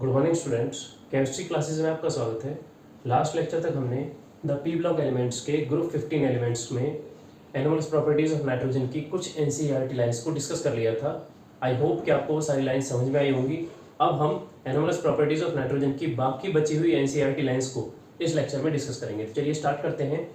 Good morning students, chemistry classes में आपका स्वागत है। लास्ट लेक्चर तक हमने द पी ब्लॉक एलिमेंट्स के ग्रुप 15 एलिमेंट्स में एनोमलस प्रॉपर्टीज ऑफ नाइट्रोजन की कुछ एनसीईआरटी लाइंस को डिस्कस कर लिया था। आई होप कि आपको वो सारी लाइंस समझ में आई होंगी। अब हम एनोमलस प्रॉपर्टीज ऑफ नाइट्रोजन की बाकी बची हुई एनसीईआरटी लाइंस को इस लेक्चर में डिस्कस करेंगे। तो चलिए स्टार्ट करते हैं।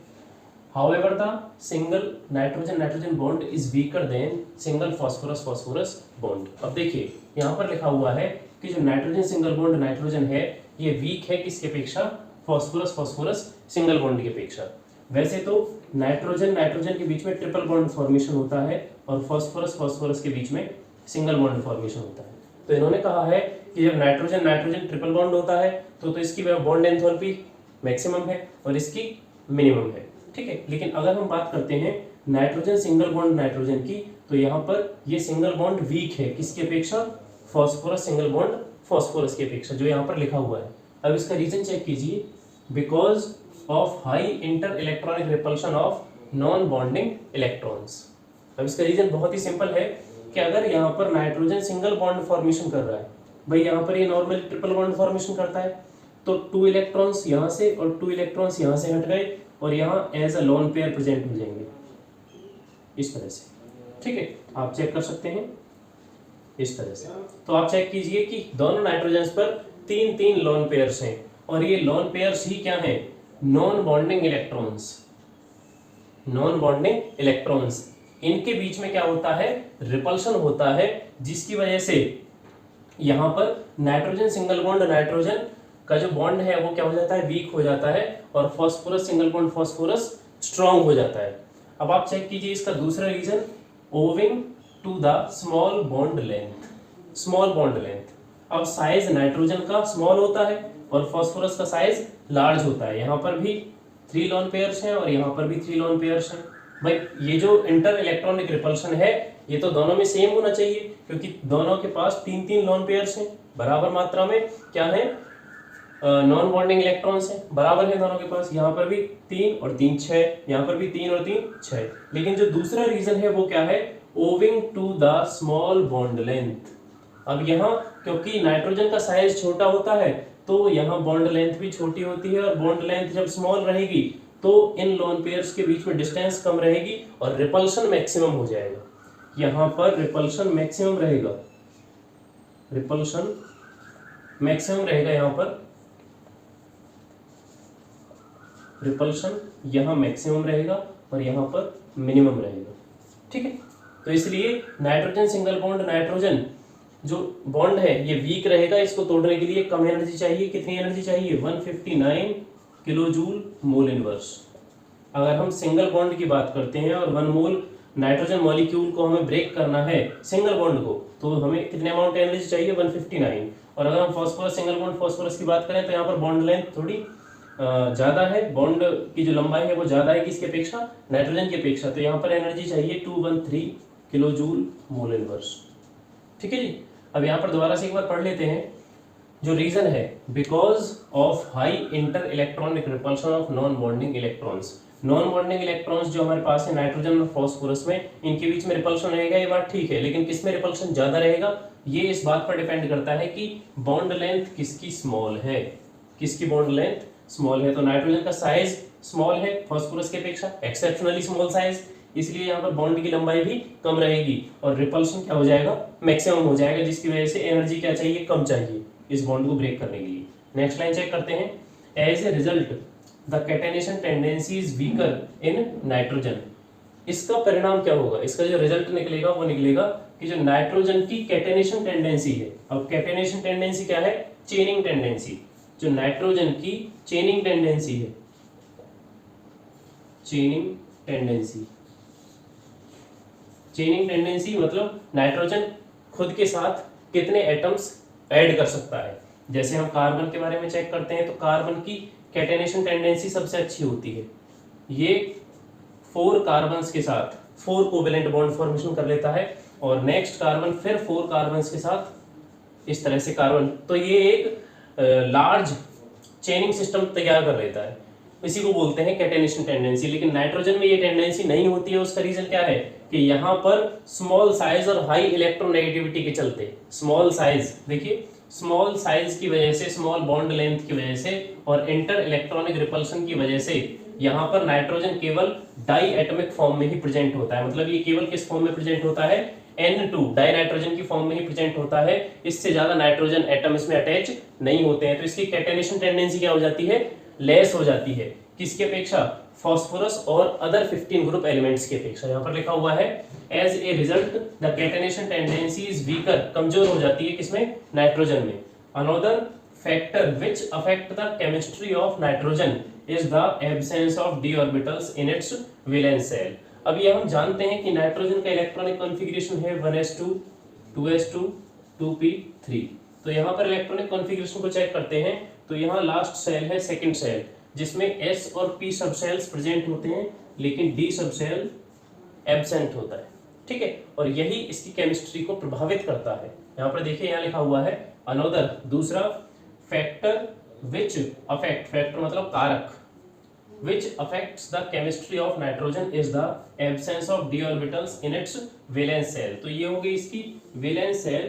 However, the single nitrogen bond is weaker then single phosphorus bond. अब देखिए यहाँ पर लिखा हुआ है कि जो नाइट्रोजन सिंगल बॉन्ड नाइट्रोजन है ये वीक है किसके अपेक्षा? फॉस्फोरस सिंगल बॉन्ड की अपेक्षा। वैसे तो नाइट्रोजन के बीच में ट्रिपल बॉन्ड फॉर्मेशन होता है और फॉस्फोरस के बीच में सिंगल बॉन्ड फॉर्मेशन होता है। तो इन्होंने कहा है कि जब नाइट्रोजन ट्रिपल बॉन्ड होता है तो इसकी बॉन्ड एंथैल्पी मैक्सिमम है और इसकी मिनिमम है, ठीक है। लेकिन अगर हम बात करते हैं नाइट्रोजन सिंगल बॉन्ड नाइट्रोजन की, तो यहाँ पर ये सिंगल बॉन्ड वीक है किसकी अपेक्षा? फॉस्फोरस सिंगल बॉन्ड फॉस्फोरस की अपेक्षा, जो यहाँ पर लिखा हुआ है। अब इसका रीजन चेक कीजिए, because of high inter electronic repulsion of non bonding electrons. अब इसका रीजन बहुत ही सिंपल है कि अगर यहाँ पर नाइट्रोजन सिंगल बॉन्ड फॉर्मेशन कर रहा है, भाई यहाँ पर ये नॉर्मली ट्रिपल बॉन्ड फॉर्मेशन करता है, तो 2 इलेक्ट्रॉन्स यहाँ से और 2 इलेक्ट्रॉन्स यहाँ से हट गए और यहाँ as a lone pair present हो जाएंगे इस तरह से, ठीक है। आप चेक कर सकते हैं इस तरह से। तो आप चेक कीजिए कि दोनों नाइट्रोजन्स पर 3 लोन पेयर्स हैं और ये लोन पेयर्स ही क्या हैं? Non bonding electrons. इनके बीच में क्या होता है? रिपल्शन होता है, जिसकी वजह से यहाँ पर नाइट्रोजन सिंगल बॉन्ड नाइट्रोजन का जो बॉन्ड है वो क्या हो जाता है? वीक हो जाता है और phosphorus single bond phosphorus strong हो जाता है। अब आप चेक कीजिए इसका दूसरा reason, owing to the small bond length. अब साइज नाइट्रोजन का स्मॉल होता है और फॉस्फोरस का साइज लार्ज होता है। यहाँ पर भी 3 लोन पेयर्स हैं और यहाँ पर भी 3 लोन पेयर्स हैं। भाई ये जो इंटर इलेक्ट्रॉनिक रिपल्शन है ये तो दोनों में सेम होना चाहिए, क्योंकि दोनों के पास 3 लोन पेयर्स हैं, बराबर मात्रा में क्या है? नॉन बॉन्डिंग इलेक्ट्रॉन्स हैं, बराबर है दोनों के पास। यहाँ पर भी 3 और 3 6, यहाँ पर भी 3 और 3 6। लेकिन जो दूसरा रीजन है वो क्या है? Owing to the small bond length. अब यहाँ क्योंकि नाइट्रोजन का साइज छोटा होता है तो यहाँ बॉन्ड लेंथ भी छोटी होती है, और बॉन्ड लेंथ जब स्मॉल रहेगी तो इन लोन पेयर्स के बीच में डिस्टेंस कम रहेगी और रिपल्शन मैक्सिमम हो जाएगा। यहाँ पर रिपल्शन मैक्सिमम रहेगा, यहाँ पर रिपल्शन यहाँ मैक्सिमम रहेगा और यहाँ पर मिनिमम रहेगा, ठीक है। तो इसलिए नाइट्रोजन सिंगल बॉन्ड नाइट्रोजन जो बॉन्ड है ये वीक रहेगा। इसको तोड़ने के लिए कम एनर्जी चाहिए। कितनी एनर्जी चाहिए? 159 किलो जूल मोल इनवर्स। अगर हम सिंगल बॉन्ड की बात करते हैं और 1 मोल नाइट्रोजन मॉलिक्यूल को हमें ब्रेक करना है सिंगल बॉन्ड को, तो हमें कितने अमाउंट एनर्जी चाहिए? 159। और अगर हम फॉस्फोरस सिंगल बॉन्ड फॉस्फोरस की बात करें तो यहाँ पर बॉन्ड लेंथ थोड़ी ज़्यादा है, बॉन्ड की जो लंबाई है वो ज़्यादा है किसकी अपेक्षा? नाइट्रोजन की अपेक्षा। तो यहाँ पर एनर्जी चाहिए 213 किलो जूल मोल इनवर्स, ठीक है जी। अब यहाँ पर दोबारा से एक बार पढ़ लेते हैं। जो रीजन है, because of high inter electronic repulsion of non bonding electrons. Non bonding electrons जो हमारे पास है नाइट्रोजन और फॉस्फोरस में, इनके बीच में रिपल्शन रहेगा, ये बात ठीक है। लेकिन किसमें रिपल्शन ज़्यादा रहेगा? ये इस बात पर डिपेंड करता है कि बॉन्ड लेंथ किसकी स्मॉल है। किसकी बॉन्ड लेंथ स्मॉल है? तो नाइट्रोजन का साइज स्मॉल है फॉस्फोरस की अपेक्षा, एक्सेप्शनली स्मॉल साइज, इसलिए यहाँ पर बॉन्ड की लंबाई भी कम रहेगी और रिपल्शन क्या हो जाएगा? मैक्सिमम हो जाएगा, जिसकी वजह से एनर्जी क्या चाहिए? कम चाहिए इस बॉन्ड को ब्रेक करने के लिए। नेक्स्ट लाइन चेक करते हैं। As a result the catenation tendency is weaker in nitrogen. इसका परिणाम क्या होगा? इसका जो रिजल्ट निकलेगा वो निकलेगा कि जो नाइट्रोजन की कैटेनेशन टेंडेंसी है, अब कैटेनेशन टेंडेंसी क्या है? चेनिंग टेंडेंसी। जो नाइट्रोजन की चेनिंग टेंडेंसी है, चेनिंग टेंडेंसी मतलब नाइट्रोजन खुद के साथ कितने एटम्स ऐड कर सकता है। जैसे हम कार्बन के बारे में चेक करते हैं तो कार्बन की कैटेनेशन टेंडेंसी सबसे अच्छी होती है। ये 4 कार्बन्स के साथ 4 कोवेलेंट बॉन्ड फॉर्मेशन कर लेता है और नेक्स्ट कार्बन फिर 4 कार्बन्स के साथ इस तरह से कार्बन, तो ये एक लार्ज चेनिंग सिस्टम तैयार कर लेता है। इसी को बोलते हैं कैटेनेशन टेंडेंसी। लेकिन नाइट्रोजन में ये टेंडेंसी नहीं होती है। उसका रीजन क्या है? कि यहाँ पर स्मॉल साइज और हाई इलेक्ट्रोनेगेटिविटी के चलते, स्मॉल साइज देखिए स्मॉल साइज की वजह से, स्मॉल बॉन्ड लेंथ की वजह से और इंटर इलेक्ट्रॉनिक रिपल्शन की वजह से यहाँ पर नाइट्रोजन केवल डाई एटॉमिक फॉर्म में ही प्रेजेंट होता है। मतलब ये केवल किस फॉर्म में प्रेजेंट होता है, N2 डाई नाइट्रोजन की फॉर्म में ही प्रेजेंट होता है। इससे ज्यादा नाइट्रोजन एटम इसमें अटैच नहीं होते हैं, तो इसकी कैटेनेशन टेंडेंसी क्या हो जाती है, लेस हो जाती है। किसकी अपेक्षा, फास्फोरस और अदर 15 ग्रुप एलिमेंट्स की अपेक्षा। यहाँ पर लिखा हुआ है as a result the catenation tendency is weaker, कमजोर हो जाती है किसमें, नाइट्रोजन में। Another factor which affect the chemistry of nitrogen is the absence of d orbitals in its valence shell. अब ये हम जानते हैं कि नाइट्रोजन का इलेक्ट्रॉनिक कॉन्फ़िगरेशन है 1s2 2s2 2p3। तो यहाँ पर इलेक्ट्रॉनिक कॉन्फ़िगरेशन को चेक करते हैं, तो यहाँ लास्ट सेल है सेकंड सेल, जिसमें s और p सब सेल्स प्रेजेंट होते हैं लेकिन d सब सेल एब्सेंट होता है, ठीक है। और यही इसकी केमिस्ट्री को प्रभावित करता है। यहाँ पर देखिए, यहाँ लिखा हुआ है अनदर, दूसरा, फैक्टर विच अफेक्ट, फैक्टर मतलब कारक, which affects the chemistry of nitrogen is the absence of d orbitals in its valence shell। तो ये हो गई इसकी valence shell,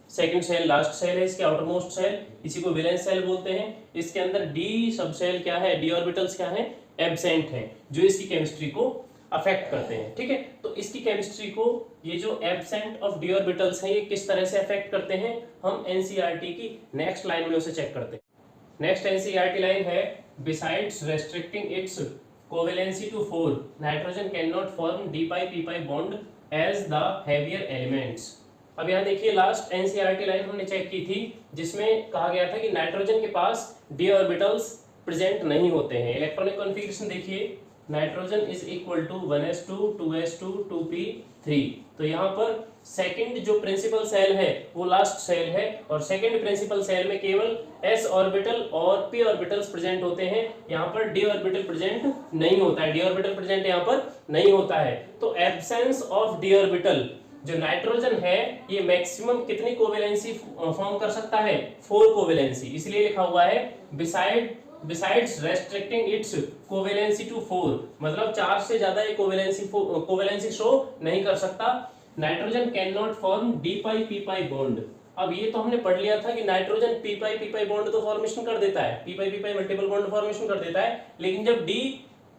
second shell, last shell है इसके, आउटरमोस्ट सेल, इसी को वैलेंस सेल बोलते हैं। इसके अंदर डी सब सेल क्या है, डी ऑर्बिटल्स क्या है, एब्सेंट है, जो इसकी केमिस्ट्री को अफेक्ट करते हैं, ठीक है। तो इसकी केमिस्ट्री को ये जो एब्सेंट ऑफ डी ऑर्बिटल्स हैं ये किस तरह से अफेक्ट करते हैं, हम एनसीईआरटी की नेक्स्ट लाइन में उसे चेक करते हैं। नेक्स्ट एनसीईआरटी लाइन है, besides restricting its covalency to 4, nitrogen cannot form d pi p pi bond as the heavier elements। अब यहाँ देखिए, लास्ट एनसीईआरटी लाइन हमने चेक की थी जिसमें कहा गया था कि नाइट्रोजन के पास d ऑर्बिटल्स प्रेजेंट नहीं होते हैं। इलेक्ट्रॉनिक कॉन्फ़िगरेशन देखिए, nitrogen is equal to 1s2 2s2 2p3। तो यहाँ पर सेकंड जो प्रिंसिपल सेल है वो लास्ट सेल है, और सेकंड प्रिंसिपल सेल में केवल s ऑर्बिटल और p ऑर्बिटल्स प्रेजेंट होते हैं, यहाँ पर d ऑर्बिटल प्रेजेंट नहीं होता है, d ऑर्बिटल प्रेजेंट यहाँ पर नहीं होता है। तो एब्सेंस ऑफ d ऑर्बिटल, जो नाइट्रोजन है ये मैक्सिमम कितनी कोवेलेंसी फॉर्म कर सकता है, 4 कोवेलेंसी, इसलिए लिखा हुआ है besides restricting its covalency to 4, मतलब 4 से ज्यादा ये कोवेलेंसी शो नहीं कर सकता। Nitrogen can not form D pi P pi bond. अब ये तो हमने पढ़ लिया था कि नाइट्रोजन पी पाई बॉन्ड तो फॉर्मेशन कर देता है, पी पाई मल्टीपल बॉन्ड फॉर्मेशन कर देता है, लेकिन जब डी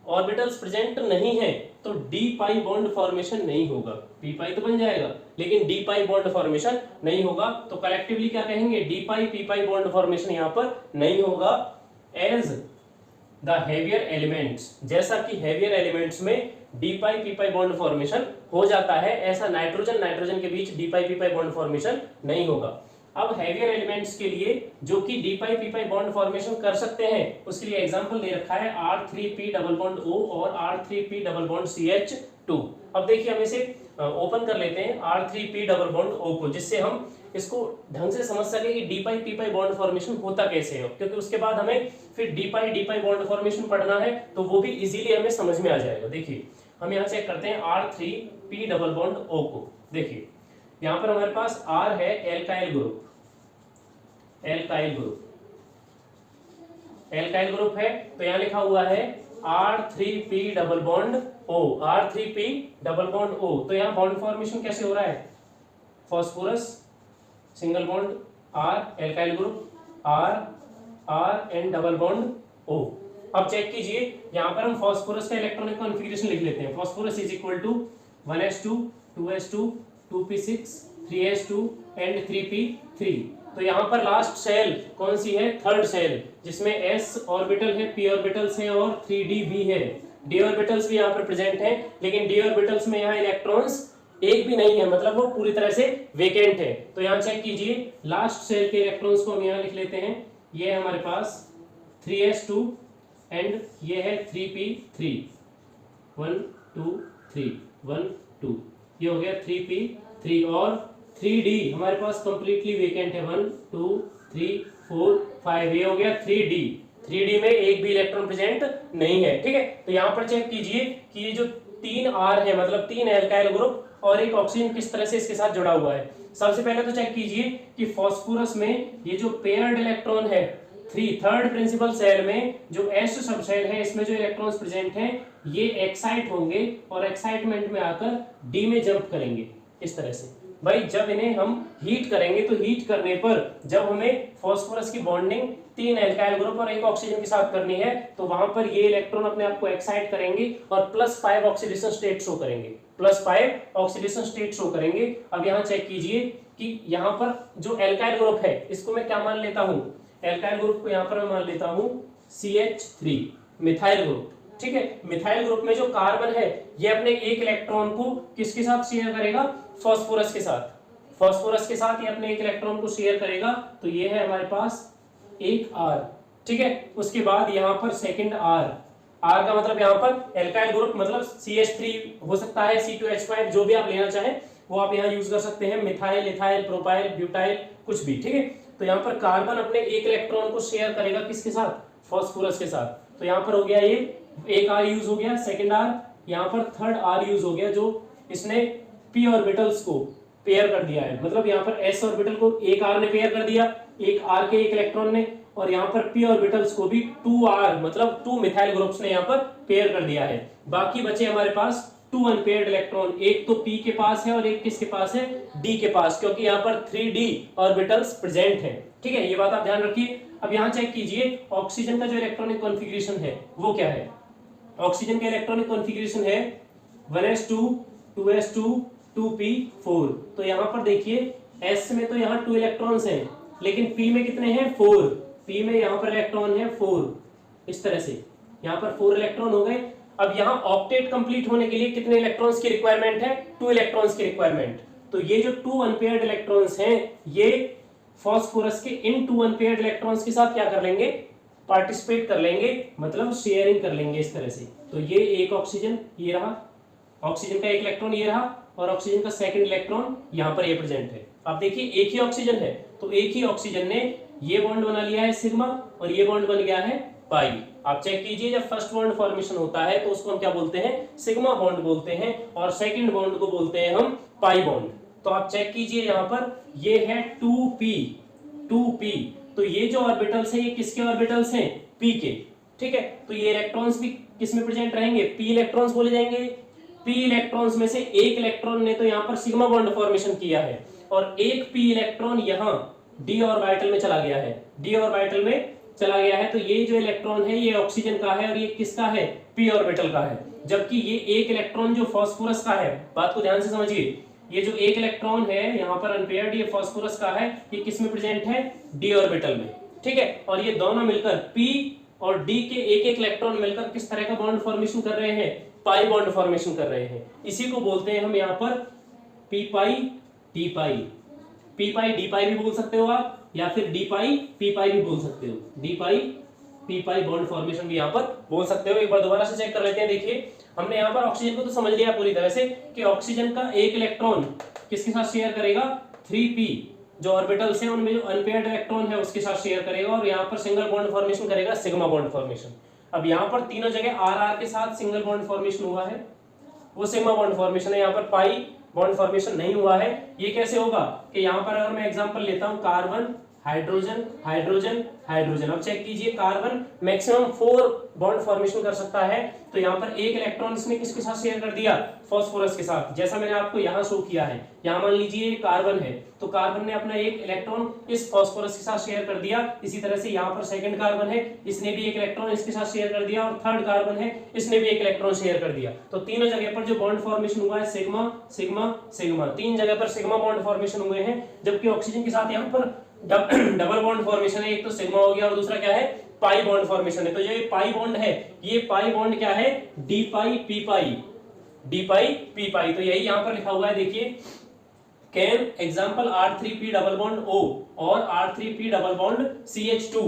ऑर्बिटल्स प्रेजेंट नहीं है तो डी पाई बॉन्ड फॉर्मेशन नहीं होगा। पी पाई तो बन जाएगा लेकिन डी पाई बॉन्ड फॉर्मेशन नहीं होगा। तो कलेक्टिवली क्या कहेंगे, D pi P pi bond formation यहाँ पर नहीं होगा। एज द हेवियर एलिमेंट्स, जैसा कि हेवियर एलिमेंट्स में D pi P pi bond formation हो जाता है, ऐसा नाइट्रोजन के बीच D pi P pi bond formation नहीं होगा। अब हेवियर एलिमेंट्स के लिए जो कि D pi P pi bond formation कर सकते हैं, उसके लिए एग्जांपल दे रखा है R3P डबल बॉन्ड O और R3P डबल बॉन्ड CH2। अब देखिए हम इसे ओपन कर लेते हैं R3P डबल बॉन्ड O को, जिससे हम इसको ढंग से समझ सके कि D pi P pi bond formation होता कैसे है, क्योंकि उसके बाद हमें फिर डी पाई बॉन्ड फॉर्मेशन पढ़ना है, तो वो भी इजीली हमें समझ में आ जाएगा। देखिए हम यहाँ चेक करते हैं R3P डबल बॉन्ड O को। देखिए यहाँ पर हमारे पास R है एल्काइल ग्रुप, एल्काइल ग्रुप है, तो यहाँ लिखा हुआ है R3P double bond O, R3P double bond O। तो यहाँ बॉन्ड फॉर्मेशन कैसे हो रहा है, phosphorus single bond R, alkyl group R and double bond O। अब चेक कीजिए, यहाँ पर हम फास्फोरस का इलेक्ट्रॉनिक कॉन्फ़िगरेशन लिख लेते हैं। Phosphorus is equal to 1s2 2s2 2p6 3s2 and 3p3। तो यहाँ पर लास्ट सेल कौन सी है, थर्ड सेल, जिसमें s ऑर्बिटल है, p ऑर्बिटल्स है और 3d भी है। d ऑर्बिटल्स भी यहाँ पर प्रेजेंट है, लेकिन d ऑर्बिटल्स में यहाँ इलेक्ट्रॉन्स एक भी नहीं है, मतलब वो पूरी तरह से वेकेंट है। तो यहाँ चेक कीजिए, लास्ट सेल के इलेक्ट्रॉन्स को हम यहाँ लिख लेते हैं। ये है हमारे पास 3s2 एंड ये है 3p3, 1 2 3 1 2, ये हो गया 3p3 और 3d हमारे पास कंप्लीटली वेकेंट है, 1 2 3 4 5, ये हो गया 3d में एक भी इलेक्ट्रॉन प्रेजेंट नहीं है, ठीक है। तो यहाँ पर चेक कीजिए कि ये जो 3 R है, मतलब 3 एल्काइल ग्रुप और एक ऑक्सीजन किस तरह से इसके साथ जुड़ा हुआ है। सबसे पहले तो चेक कीजिए कि फास्फोरस में ये जो पेयर्ड इलेक्ट्रॉन है, थर्ड प्रिंसिपल सेल में जो s सब सेल है, इसमें जो इलेक्ट्रॉन्स प्रेजेंट हैं ये एक्साइट होंगे और एक्साइटमेंट में आकर d में जंप करेंगे इस तरह से। भाई जब इन्हें हम हीट करेंगे तो हीट करने पर जब हमें फास्फोरस की बॉन्डिंग 3 एल्काइल ग्रुप और 1 ऑक्सीजन के साथ करनी है तो वहां पर ये इलेक्ट्रॉन अपने आप को एक्साइट करेंगे और +5 ऑक्सीडेशन स्टेट शो करेंगे, +5 ऑक्सीडेशन स्टेट शो करेंगे। अब यहाँ चेक कीजिए कि यहाँ पर जो एल्काइल ग्रुप है इसको मैं क्या मान लेता हूँ, एल्काइल ग्रुप को यहाँ पर मैं मान लेता हूँ CH3 मिथाइल ग्रुप। ठीक है, मिथाइल ग्रुप में जो कार्बन है ये अपने एक इलेक्ट्रॉन को किसके साथ शेयर करेगा, फास्फोरस के साथ, फास्फोरस के साथ ये अपने एक इलेक्ट्रॉन को शेयर करेगा। तो ये है हमारे पास एक R। ठीक है, उसके बाद यहाँ पर सेकंड R का मतलब यहाँ पर एल्काइल ग्रुप मतलब CH3 हो सकता है, C2H5 जो भी आप लेना चाहें वो आप यहाँ यूज कर सकते हैं, मिथाइल, इथाइल, प्रोपाइल, ब्यूटाइल कुछ भी। ठीक है, तो यहाँ पर कार्बन अपने एक इलेक्ट्रॉन को शेयर करेगा किसके साथ, फास्फोरस के साथ। तो यहाँ पर हो गया ये एक R यूज हो गया, सेकंड R, यहाँ पर थर्ड R यूज हो गया जो इसने p ऑर्बिटल्स को पेयर कर दिया है, मतलब यहाँ पर s ऑर्बिटल को एक R ने पेयर कर दिया, एक R के एक इलेक्ट्रॉन ने, और यहाँ पर p ऑर्बिटल्स को भी 2R मतलब 2 मिथाइल ग्रुप्स ने यहाँ पर पेयर कर दिया है। बाकी बचे हमारे पास 2 अनपेयर्ड इलेक्ट्रॉन, एक तो p के पास है और एक किसके पास है, d के पास, क्योंकि यहाँ पर 3d ऑर्बिटल्स प्रेजेंट है। ठीक है, ये बात आप ध्यान रखिए। अब यहाँ चेक कीजिए ऑक्सीजन का जो इलेक्ट्रॉनिक कॉन्फ़िगरेशन है वो क्या है। ऑक्सीजन का इलेक्ट्रॉनिक कॉन्फ़िगरेशन है 1s2 2s2 2p4। तो यहाँ पर देखिए s में तो यहाँ 2 इलेक्ट्रॉन्स हैं, लेकिन p में कितने हैं, 4। p में यहाँ पर इलेक्ट्रॉन है 4, इस तरह से यहाँ पर 4 इलेक्ट्रॉन हो गए। अब यहाँ ऑक्टेट कंप्लीट होने के लिए कितने इलेक्ट्रॉन्स की रिक्वायरमेंट है, 2 इलेक्ट्रॉन्स की रिक्वायरमेंट। तो ये जो 2 अनपेयर्ड इलेक्ट्रॉन्स हैं ये फास्फोरस के इन 2 अनपेयर्ड इलेक्ट्रॉन्स के साथ क्या कर लेंगे, पार्टिसिपेट कर लेंगे, मतलब शेयरिंग कर लेंगे इस तरह से। तो ये एक ऑक्सीजन, ये रहा ऑक्सीजन का एक इलेक्ट्रॉन, ये रहा, और ऑक्सीजन का सेकंड इलेक्ट्रॉन यहाँ पर ये प्रेजेंट है। आप देखिए एक ही ऑक्सीजन है तो एक ही ऑक्सीजन ने ये बॉन्ड बना लिया है सिग्मा और ये बॉन्ड बन गया है पाई। आप चेक कीजिए जब फर्स्ट बॉन्ड फॉर्मेशन होता है तो उसको हम क्या बोलते हैं, सिग्मा बॉन्ड बोलते हैं, और सेकंड बॉन्ड को बोलते हैं हम पाई बॉन्ड। तो आप चेक कीजिए यहाँ पर ये है 2p, तो ये जो ऑर्बिटल्स हैं ये किसके ऑर्बिटल्स हैं, p के। ठीक है, तो ये इलेक्ट्रॉन्स भी किस में प्रेजेंट रहेंगे, p इलेक्ट्रॉन्स बोले जाएंगे। p इलेक्ट्रॉन्स में से एक इलेक्ट्रॉन ने तो यहाँ पर सिग्मा बॉन्ड फॉर्मेशन किया है और एक p इलेक्ट्रॉन यहाँ d ऑर्बिटल में चला गया है, d ऑर्बिटल में चला गया है। तो ये जो इलेक्ट्रॉन है ये ऑक्सीजन का है और ये किसका है, p ऑर्बिटल का है, जबकि ये एक इलेक्ट्रॉन जो फास्फोरस का है, बात को ध्यान से समझिए, ये जो एक इलेक्ट्रॉन है यहाँ पर अनपेयर्ड, ये फास्फोरस का है, ये किस में प्रेजेंट है, d ऑर्बिटल में। ठीक है, और ये दोनों मिलकर p और d के एक एक इलेक्ट्रॉन मिलकर किस तरह का बॉन्ड फॉर्मेशन कर रहे हैं, पाई बॉन्ड फॉर्मेशन कर रहे हैं। इसी को बोलते हैं हम यहाँ पर p पाई d पाई, p पाई d पाई भी बोल सकते हो आप, या फिर d पाई p पाई भी बोल सकते हो, d पाई p पाई बॉन्ड फॉर्मेशन भी यहाँ पर बोल सकते हो। एक बार दोबारा से चेक कर लेते हैं। देखिए हमने यहाँ पर ऑक्सीजन को तो समझ लिया पूरी तरह से कि ऑक्सीजन का एक इलेक्ट्रॉन किसके साथ शेयर करेगा, 3p, जो ऑर्बिटल्स हैं उनमें जो अनपेयर्ड इलेक्ट्रॉन है उसके साथ शेयर करेगा और यहाँ पर सिंगल बॉन्ड फॉर्मेशन करेगा, सिग्मा बॉन्ड फॉर्मेशन। अब यहाँ पर तीनों जगह R के साथ सिंगल बॉन्ड फॉर्मेशन हुआ है, वो सिग्मा बॉन्ड फॉर्मेशन है, यहाँ पर पाई बॉन्ड फॉर्मेशन नहीं हुआ है। ये कैसे होगा कि यहाँ पर अगर मैं एग्जांपल लेता हूँ कार्बन हाइड्रोजन हाइड्रोजन हाइड्रोजन, अब चेक कीजिए कार्बन मैक्सिमम 4 बॉन्ड फॉर्मेशन कर सकता है, तो यहाँ पर एक इलेक्ट्रॉन इसने किसके साथ शेयर कर दिया, फास्फोरस के साथ, जैसा मैंने आपको यहाँ शो किया है। यहाँ मान लीजिए कार्बन है तो कार्बन ने अपना एक इलेक्ट्रॉन इस फास्फोरस के साथ शेयर कर दिया, इसी तरह से यहाँ पर सेकंड कार्बन है, इसने भी एक इलेक्ट्रॉन इसके साथ शेयर कर दिया, और थर्ड कार्बन है, इसने भी एक इलेक्ट्रॉन शेयर कर दिया। तो तीनों जगह पर जो बॉन्ड फॉर्मेशन हुआ है सिग्मा सिग्मा सिग्मा, 3 जगह पर सिग्मा बॉन्ड फॉर्मेशन हुए हैं, जबकि ऑक्सीजन के साथ यहाँ पर डबल बॉन्ड फॉर्मेशन है, एक तो सिग्मा हो गया और दूसरा क्या है, पाई बॉन्ड फॉर्मेशन है। तो ये पाई बॉन्ड है, ये पाई बॉन्ड क्या है, डी पाई पी पाई, डी पाई पी पाई। तो यही यहाँ पर लिखा हुआ है, देखिए can example R3p double bond O और R3p डबल बॉन्ड CH2।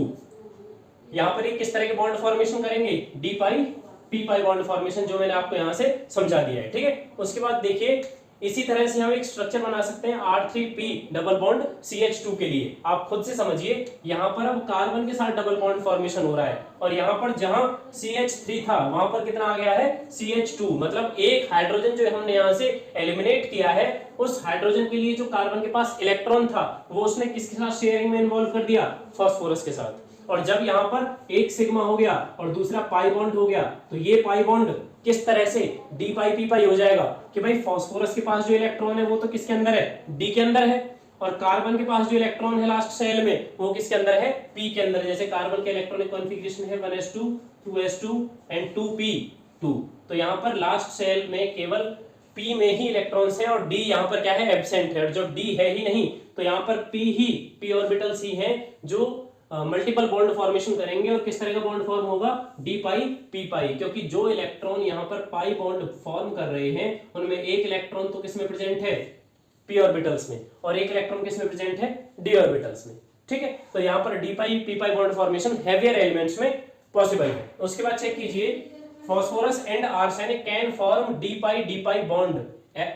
यहाँ पर ये किस तरह के बॉन्ड फॉर्मेशन करेंगे, D pi P pi bond formation, जो मैंने आपको यहाँ से समझा दिया है। ठीक है, उसके बाद देखिए इसी तरह से हम एक स्ट्रक्चर बना सकते हैं R3p डबल बॉन्ड CH2 के लिए। आप खुद से समझिए, यहाँ पर अब कार्बन के साथ डबल बॉन्ड फॉर्मेशन हो रहा है और यहाँ पर जहां CH3 था वहां पर कितना आ गया है, CH2, मतलब एक हाइड्रोजन जो हमने यहाँ से एलिमिनेट किया है, उस हाइड्रोजन के लिए जो कार्बन के पास इलेक्ट्रॉन था वो उसने किसके साथ शेयरिंग में इन्वॉल्व कर दिया, फास्फोरस के साथ। और जब यहाँ पर एक सिग्मा हो गया और दूसरा पाई बॉन्ड हो गया तो ये पाई बॉन्ड किस तरह से डी पाई पी पाई हो जाएगा कि भाई फास्फोरस के पास जो इलेक्ट्रॉन है वो तो किसके अंदर है, डी के अंदर है, और कार्बन के पास जो इलेक्ट्रॉन है लास्ट सेल में वो किसके अंदर है, पी के अंदर है। जैसे कार्बन के इलेक्ट्रॉनिक कॉन्फ़िगरेशन है 1s2 2s2 एंड 2p2, तो यहाँ पर लास्ट सेल में केवल p में ही इलेक्ट्रॉन्स है और d यहाँ पर क्या है, एब्सेंट है। और जब d है ही नहीं तो यहाँ पर p ऑर्बिटल्स ही हैं जो मल्टीपल बॉन्ड फॉर्मेशन करेंगे। और किस तरह का बॉन्ड फॉर्म होगा, डी पाई पी पाई, क्योंकि जो इलेक्ट्रॉन यहाँ पर पाई बॉन्ड फॉर्म कर रहे हैं उनमें एक इलेक्ट्रॉन तो किसमें प्रेजेंट है, p ऑर्बिटल्स में, और एक इलेक्ट्रॉन किसमें प्रेजेंट है, d ऑर्बिटल्स में। ठीक है, तो यहाँ पर D pi P pi bond formation heavier elements में पॉसिबल है। उसके बाद चेक कीजिए, phosphorus and arsenic can form d pi bond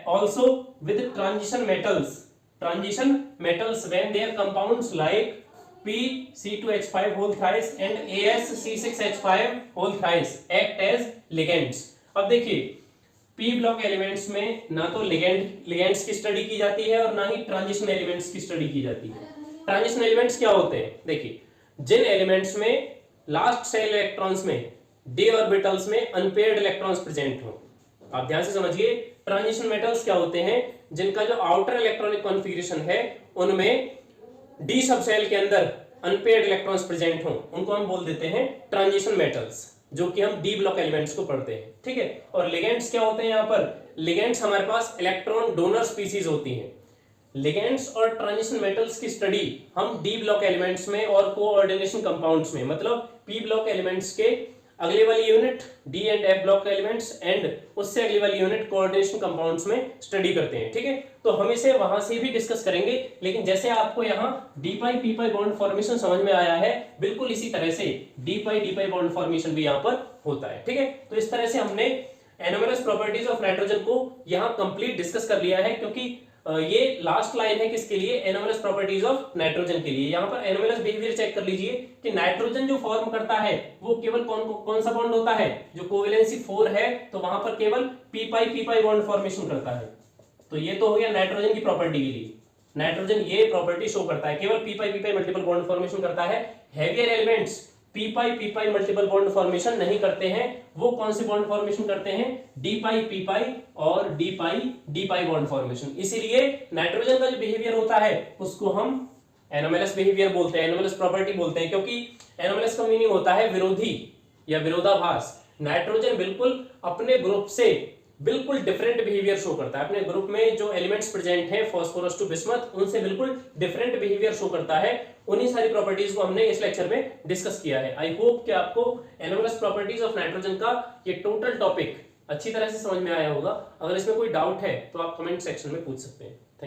also with transition metals when their compounds like pC2H5 whole thrice and AsC6H5 whole thrice act as ligands। अब देखिए p block elements में ना तो ligands की study की जाती है और ना ही ट्रांजिशन एलिमेंट्स की स्टडी की जाती है। ट्रांजिशन एलिमेंट्स क्या होते हैं, देखिए जिन एलिमेंट्स में लास्ट सेल इलेक्ट्रॉन्स में d ऑर्बिटल्स में अनपेयर्ड इलेक्ट्रॉन्स प्रेजेंट हो, आप ध्यान से समझिए। ट्रांजिशन मेटल्स क्या होते हैं, जिनका जो आउटर इलेक्ट्रॉनिक कॉन्फ़िगरेशन है उनमें d सब सेल के अंदर अनपेयर्ड इलेक्ट्रॉन्स प्रेजेंट हो, उनको हम बोल देते हैं ट्रांजिशन मेटल्स, जो कि हम d ब्लॉक एलिमेंट्स को पढ़ते हैं। ठीक है, और लिगेंड्स क्या होते हैं, यहाँ पर लिगेंड्स हमारे पास इलेक्ट्रॉन डोनर स्पीसीज होती हैं। लिगेंड्स और ट्रांजिशन मेटल्स की स्टडी हम डी ब्लॉक एलिमेंट्स में और कोऑर्डिनेशन कंपाउंड्स में, मतलब पी ब्लॉक एलिमेंट्स के अगले वाली unit D and F block elements and उससे अगली वाली यूनिट कोऑर्डिनेशन कंपाउंड्स में स्टडी करते हैं। ठीक है, तो हम इसे वहां से भी डिस्कस करेंगे, लेकिन जैसे आपको यहाँ D pi P pi bond formation समझ में आया है, बिल्कुल इसी तरह से डी पाई बॉन्ड फॉर्मेशन भी यहाँ पर होता है। ठीक है, तो इस तरह से हमने एनोमलस प्रॉपर्टीज ऑफ नाइट्रोजन को यहाँ कंप्लीट डिस्कस कर लिया है, क्योंकि ये लास्ट लाइन है किसके लिए, एनोमलस प्रॉपर्टीज ऑफ नाइट्रोजन के लिए। यहाँ पर एनोमलस बिहेवियर चेक कर लीजिए कि नाइट्रोजन जो फॉर्म करता है वो केवल कौन सा बॉन्ड होता है, जो कोवेलेंसी 4 है तो वहां पर केवल पी पाई बॉन्ड फॉर्मेशन करता है। तो ये तो हो गया नाइट्रोजन की प्रॉपर्टी के लिए, नाइट्रोजन ये प्रॉपर्टी शो करता है, केवल पी पाई मल्टीपल बॉन्ड फॉर्मेशन करता है। हेवियर एलिमेंट्स पी पाई मल्टीपल बॉन्ड फॉर्मेशन नहीं करते हैं, वो कौन से बॉन्ड फॉर्मेशन करते हैं, डी पाई पी पाई और डी पाई बॉन्ड फॉर्मेशन। इसीलिए नाइट्रोजन का जो बिहेवियर होता है उसको हम एनोमलस बिहेवियर बोलते हैं, एनोमलस प्रॉपर्टी बोलते हैं, क्योंकि एनोमलस का मीनिंग होता है विरोधी या विरोधाभास। नाइट्रोजन बिल्कुल अपने ग्रुप से बिल्कुल डिफरेंट बिहेवियर शो करता है, अपने ग्रुप में जो एलिमेंट्स प्रेजेंट हैं फास्फोरस टू बिस्मथ उनसे बिल्कुल डिफरेंट बिहेवियर शो करता है। उन्हीं सारी प्रॉपर्टीज को हमने इस लेक्चर में डिस्कस किया है। आई होप कि आपको एनोमलस प्रॉपर्टीज ऑफ नाइट्रोजन का ये टोटल टॉपिक अच्छी तरह से समझ में आया होगा। अगर इसमें कोई डाउट है तो आप कमेंट सेक्शन में पूछ सकते हैं।